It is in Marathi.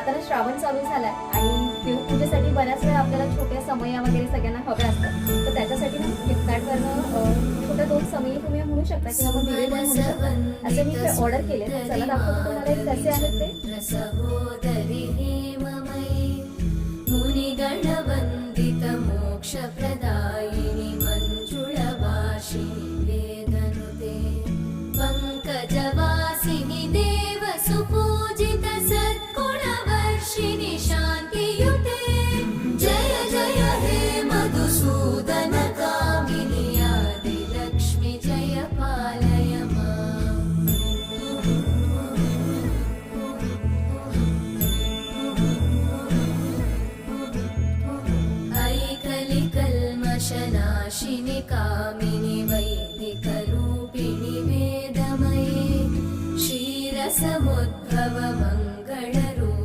आता ना श्रावण चालू झालाय आणि देवपूजेसाठी बऱ्याच वेळा आपल्याला छोट्या समया वगैरे सगळ्यांना हव्या असतात. तर त्याच्यासाठी ना फ्लिपकार्टवरनं छोट्या 2 समयी तुम्ही म्हणू शकता किंवा मग दिवे पण म्हणू शकता. असे मी इथे ऑर्डर केले. तर चला दाखवतो तुम्हाला हे कसे आहेत ते. सहोदरी हेममयी मुनिगणवन्दित मोक्षप्रदायिनि मञ्जुळवासिनि वेदनुते पङ्कजवासिनि देवसुपूजित सद्गुणवर्षिणि शान्तियुते जय जय हे मधुसूदन कामिनि आदिलक्ष्मि जय पालय माम्। ऐकलि कल्मषनाशिनि कामिनि